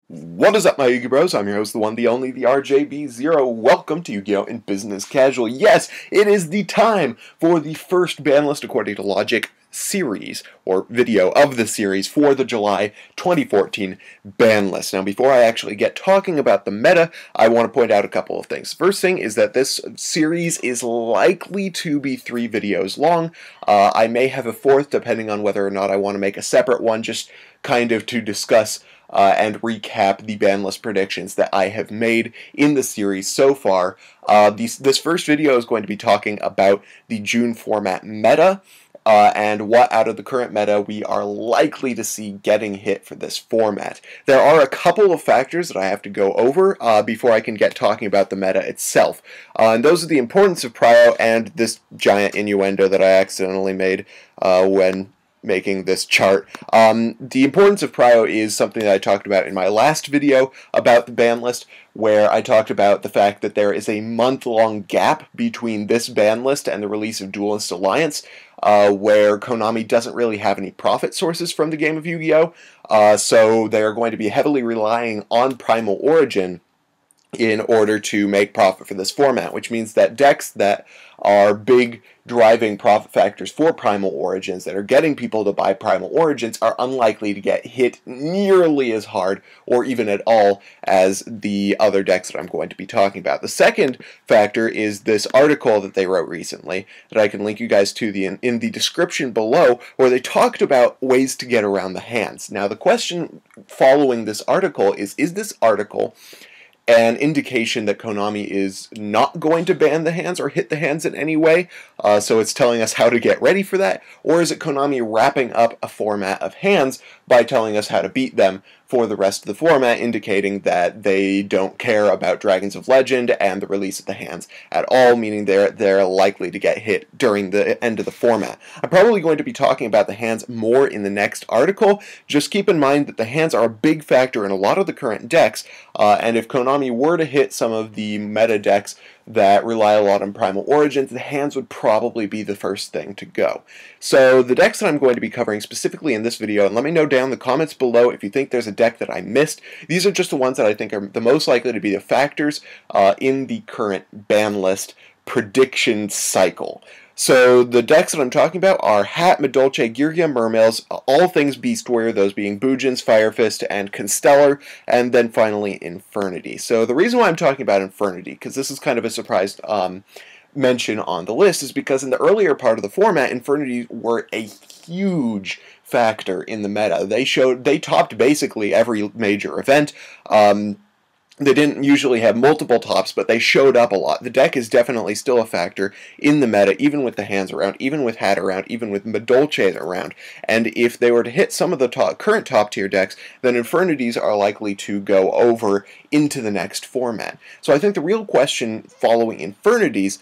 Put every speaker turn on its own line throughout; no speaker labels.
What is up, my Yu-Gi Bros? I'm your host, the one, the only, the RJB0. Welcome to Yu-Gi-Oh! In Business Casual. Yes, it is the time for the first Banlist According to Logic series, or video of the series, for the July 2014 ban list. Now, before I actually get talking about the meta, I want to point out a couple of things. First thing is that this series is likely to be 3 videos long. I may have a fourth, depending on whether or not I want to make a separate one, just kind of to discuss and recap the ban list predictions that I have made in the series so far. This first video is going to be talking about the June format meta, and what out of the current meta we are likely to see getting hit for this format. There are a couple of factors that I have to go over before I can get talking about the meta itself. And those are the importance of prio and this giant innuendo that I accidentally made when making this chart. The importance of prio is something that I talked about in my last video about the ban list, where I talked about the fact that there is a month-long gap between this ban list and the release of Duelist Alliance, where Konami doesn't really have any profit sources from the game of Yu-Gi-Oh! So they are going to be heavily relying on Primal Origin in order to make profit for this format, which means that decks that are big driving profit factors for Primal Origins, that are getting people to buy Primal Origins, are unlikely to get hit nearly as hard or even at all as the other decks that I'm going to be talking about. The second factor is this article that they wrote recently that I can link you guys to in the description below, where they talked about ways to get around the hands. Now, the question following this article is this article an indication that Konami is not going to ban the hands or hit the hands in any way, so it's telling us how to get ready for that, or is it Konami wrapping up a format of hands by telling us how to beat them for the rest of the format, indicating that they don't care about Dragons of Legend and the release of the hands at all, meaning they're likely to get hit during the end of the format. I'm probably going to be talking about the hands more in the next article. Just keep in mind that the hands are a big factor in a lot of the current decks, and if Konami were to hit some of the meta decks that rely a lot on Primal Origins, the hands would probably be the first thing to go. So the decks that I'm going to be covering specifically in this video, and let me know down in the comments below if you think there's a deck that I missed. These are just the ones that I think are the most likely to be the factors in the current ban list prediction cycle. So the decks that I'm talking about are Hat, Madolche, Girgia, Mermails, all things Beast Warrior, those being Boojins, Fire Fist, and Constellar, and then finally Infernity. So the reason why I'm talking about Infernity, because this is kind of a surprise mention on the list, is because in the earlier part of the format, Infernity were a huge factor in the meta. They topped basically every major event. They didn't usually have multiple tops, but they showed up a lot. The deck is definitely still a factor in the meta, even with the hands around, even with Hat around, even with Madolche around. And if they were to hit some of the current top-tier decks, then Infernities are likely to go over into the next format. So I think the real question following Infernities,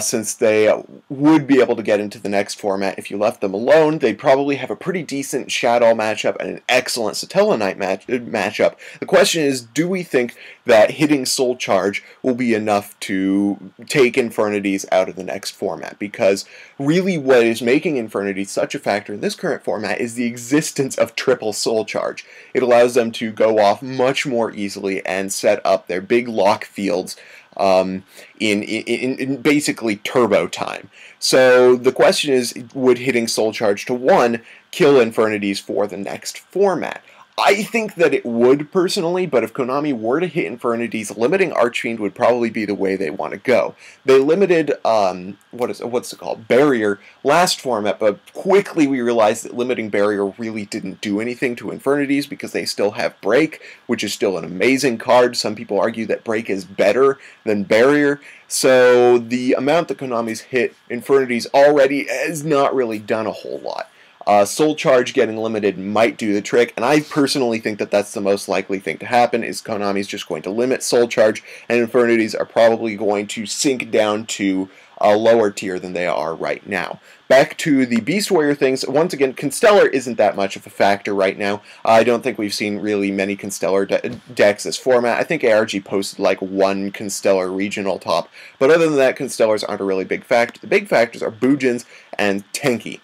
since they would be able to get into the next format if you left them alone, they'd probably have a pretty decent Shadow matchup and an excellent Satella Knight matchup. The question is, do we think that hitting Soul Charge will be enough to take Infernities out of the next format? Because really what is making Infernities such a factor in this current format is the existence of triple Soul Charge. It allows them to go off much more easily and set up their big lock fields in basically turbo time. So the question is, would hitting Soul Charge to 1 kill Infernities for the next format? I think that it would, personally, but if Konami were to hit Infernities, limiting Archfiend would probably be the way they want to go. They limited, what's it called, Barrier last format, but quickly we realized that limiting Barrier really didn't do anything to Infernities because they still have Break, which is still an amazing card. Some people argue that Break is better than Barrier. So the amount that Konami's hit Infernities already has not really done a whole lot. Soul Charge getting limited might do the trick, and I personally think that that's the most likely thing to happen, is Konami's just going to limit Soul Charge, and Infernities are probably going to sink down to a lower tier than they are right now. Back to the Beast Warrior things, once again, Constellar isn't that much of a factor right now. I don't think we've seen really many Constellar decks this format. I think ARG posted like 1 Constellar regional top, but other than that, Constellars aren't a really big factor. The big factors are Boojins and Tenki.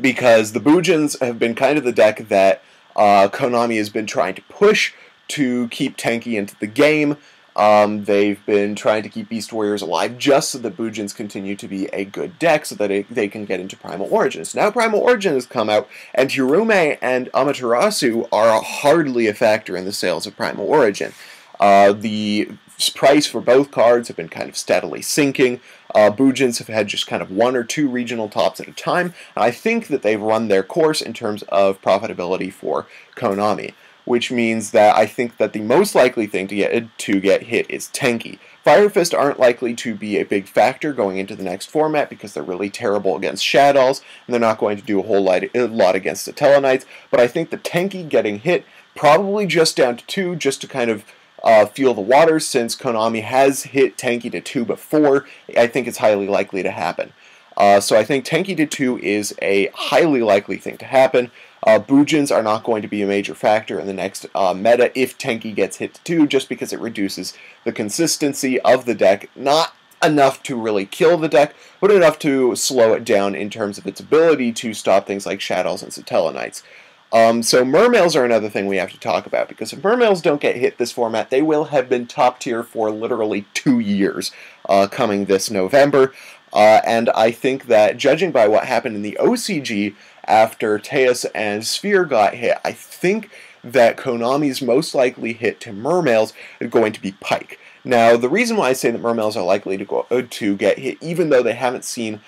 Because the Boojins have been kind of the deck that Konami has been trying to push to keep Tenki into the game. They've been trying to keep Beast Warriors alive just so that Bujins continue to be a good deck so that they can get into Primal Origins. Now Primal Origin has come out, and Hirume and Amaterasu are hardly a factor in the sales of Primal Origin. The price for both cards have been kind of steadily sinking. Bujins have had just kind of 1 or 2 regional tops at a time, and I think that they've run their course in terms of profitability for Konami, which means that I think that the most likely thing to get hit is Tenki. Fire Fist aren't likely to be a big factor going into the next format because they're really terrible against Shaddolls, and they're not going to do a whole lot against the Tellarknights, but I think the Tenki getting hit, probably just down to 2, just to kind of feel the waters, since Konami has hit Tenki to 2 before. I think it's highly likely to happen. So I think Tenki to 2 is a highly likely thing to happen. Bujins are not going to be a major factor in the next meta if Tenki gets hit to 2, just because it reduces the consistency of the deck. Not enough to really kill the deck, but enough to slow it down in terms of its ability to stop things like Shaddolls and Satellarknights. So Mermails are another thing we have to talk about, because if Mermails don't get hit this format, they will have been top tier for literally 2 years coming this November. And I think that, judging by what happened in the OCG after Teus and Sphere got hit, I think that Konami's most likely hit to Mermails is going to be Pike. Now, the reason why I say that Mermails are likely to get hit, even though they haven't seen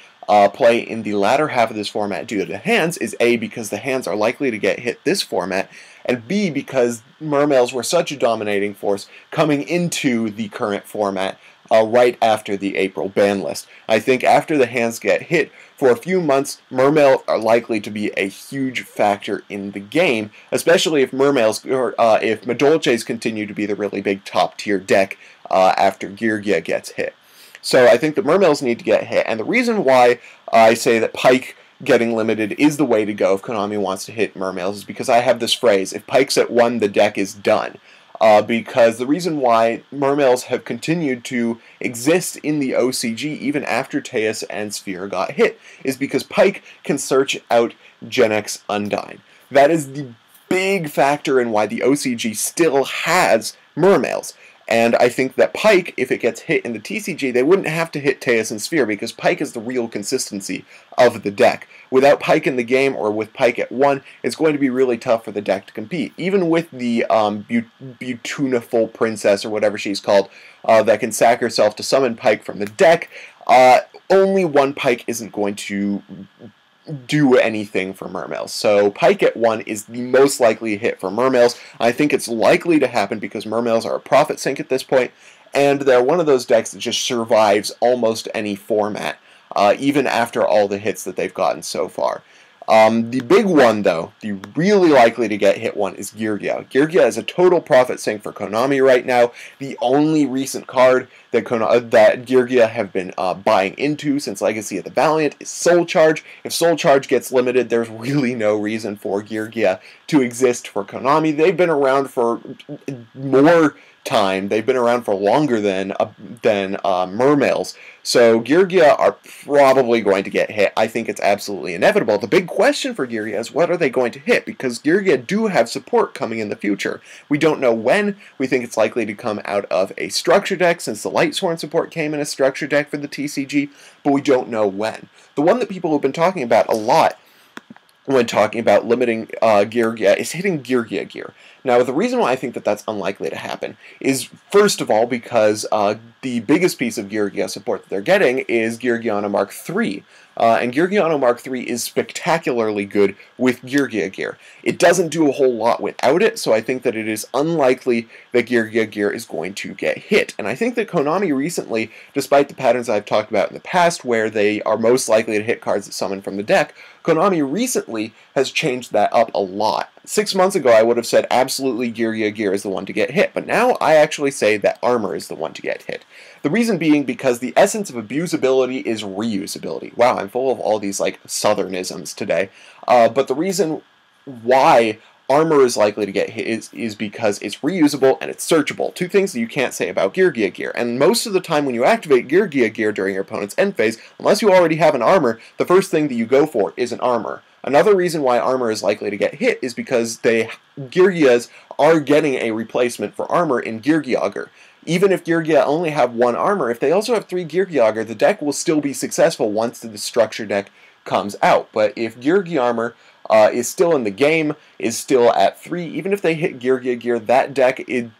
play in the latter half of this format due to the hands, is A, because the hands are likely to get hit this format, and B, because Mermails were such a dominating force coming into the current format right after the April ban list. I think after the hands get hit, for a few months, Mermails are likely to be a huge factor in the game, especially if Mermails, or if Madolches continue to be the really big top tier deck after Yugioh gets hit. So I think the Mermails need to get hit, and the reason why I say that Pike getting limited is the way to go if Konami wants to hit Mermails is because I have this phrase: if Pike's at 1, the deck is done. Because the reason why Mermails have continued to exist in the OCG even after Teus and Sphere got hit is because Pike can search out Gen X Undyne. That is the big factor in why the OCG still has Mermails. And I think that Pike, if it gets hit in the TCG, they wouldn't have to hit Teus and Sphere, because Pike is the real consistency of the deck. Without Pike in the game, or with Pike at 1, it's going to be really tough for the deck to compete. Even with the Beautiful Princess, or whatever she's called, that can sack herself to summon Pike from the deck, only one Pike isn't going to do anything for Mermails. So Pike at 1 is the most likely hit for Mermails. I think it's likely to happen because Mermails are a profit sink at this point, and they're one of those decks that just survives almost any format, even after all the hits that they've gotten so far. The big one, though, the really likely to get hit one, is Yugioh. Yugioh is a total profit sink for Konami right now. The only recent card that Yugioh have been buying into since Legacy of the Valiant is Soul Charge. If Soul Charge gets limited, there's really no reason for Yugioh to exist for Konami. They've been around for more time. They've been around for longer than Mermails. So Yugioh are probably going to get hit. I think it's absolutely inevitable. The big question for Yugioh is, what are they going to hit? Because Yugioh do have support coming in the future. We don't know when. We think it's likely to come out of a structure deck, since the Lightsworn support came in a structure deck for the TCG, but we don't know when. The one that people have been talking about a lot when talking about limiting Yugioh is hitting Yugioh gear. Now, the reason why I think that that's unlikely to happen is, first of all, because the biggest piece of Yugioh support that they're getting is Yugioh Mark III. And Yugioh Mark III is spectacularly good with Yugioh gear. It doesn't do a whole lot without it, so I think that it is unlikely that Yugioh gear is going to get hit. And I think that Konami recently, despite the patterns I've talked about in the past where they are most likely to hit cards that summon from the deck, Konami recently has changed that up a lot. 6 months ago, I would have said absolutely Yugioh gear is the one to get hit, but now I actually say that armor is the one to get hit. The reason being because the essence of abusability is reusability. Wow, I'm full of all these like southernisms today. But the reason why armor is likely to get hit is because it's reusable and it's searchable. Two things that you can't say about Yugioh gear. And most of the time when you activate Yugioh gear during your opponent's end phase, unless you already have an armor, the first thing that you go for is an armor. Another reason why armor is likely to get hit is because Yugiohs are getting a replacement for armor in Yugioh. Even if Yugioh only have one armor, if they also have 3 Yugioh, the deck will still be successful once the structure deck comes out. But if Yugioh armor is still in the game, is still at 3, even if they hit Yugioh,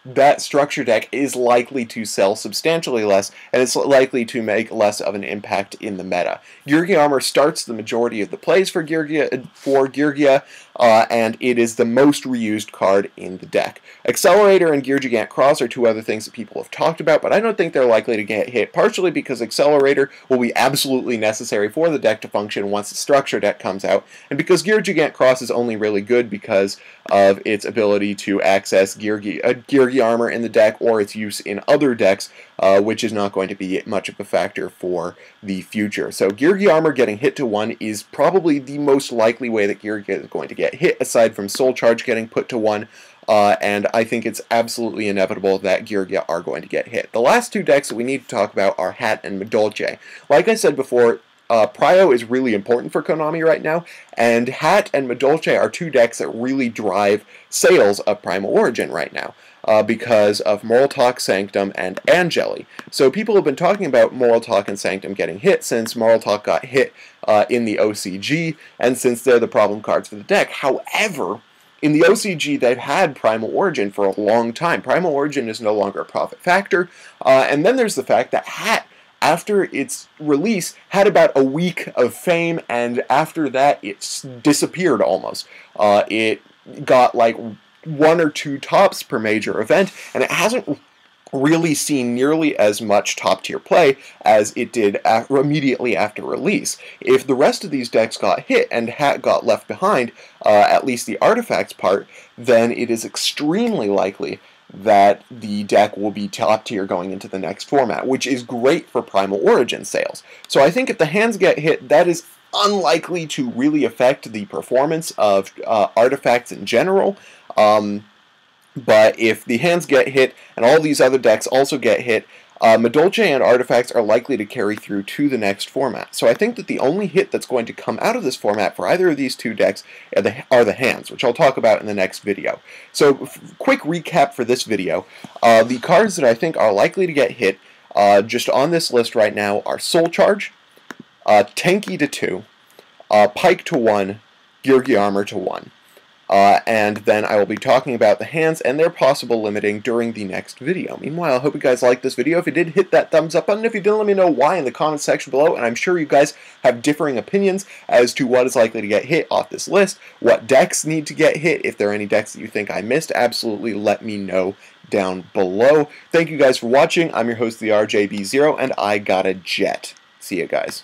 that structure deck is likely to sell substantially less, and it's likely to make less of an impact in the meta. Yugioh armor starts the majority of the plays for Yugioh, and it is the most reused card in the deck. Accelerator and Gigant Cross are 2 other things that people have talked about, but I don't think they're likely to get hit, partially because Accelerator will be absolutely necessary for the deck to function once the structure deck comes out, and because Gigant Cross is only really good because of its ability to access Gigioh armor in the deck or its use in other decks, which is not going to be much of a factor for the future. So Gigioh armor getting hit to 1 is probably the most likely way that Gigioh is going to get hit, aside from Soul Charge getting put to 1. And I think it's absolutely inevitable that Gigioh are going to get hit. The last 2 decks that we need to talk about are Hat and Madolche. Like I said before, Prio is really important for Konami right now, and Hat and Madolche are 2 decks that really drive sales of Primal Origin right now, because of Moral Talk, Sanctum, and Angeli. So people have been talking about Moral Talk and Sanctum getting hit since Moral Talk got hit in the OCG, and since they're the problem cards for the deck. However, in the OCG, they've had Primal Origin for a long time. Primal Origin is no longer a profit factor, and then there's the fact that Hat, after its release, had about a week of fame, and after that, it disappeared almost. It got like 1 or 2 tops per major event, and it hasn't really seen nearly as much top-tier play as it did immediately after release. If the rest of these decks got hit and Hat got left behind, at least the artifacts part, then it is extremely likely that the deck will be top tier going into the next format, which is great for Primal Origin sales. So I think if the hands get hit, that is unlikely to really affect the performance of artifacts in general. But if the hands get hit and all these other decks also get hit, Madolche and Artifacts are likely to carry through to the next format. So I think that the only hit that's going to come out of this format for either of these 2 decks are the hands, which I'll talk about in the next video. So quick recap for this video. The cards that I think are likely to get hit just on this list right now are Soul Charge, Tenki to 2, Pike to 1, Gigioh Armor to 1. And then I will be talking about the hands and their possible limiting during the next video. Meanwhile, I hope you guys liked this video. If you did, hit that thumbs up button. If you didn't, let me know why in the comments section below, and I'm sure you guys have differing opinions as to what is likely to get hit off this list, what decks need to get hit. If there are any decks that you think I missed, absolutely let me know down below. Thank you guys for watching. I'm your host, the RJB0, and I got a jet. See you guys.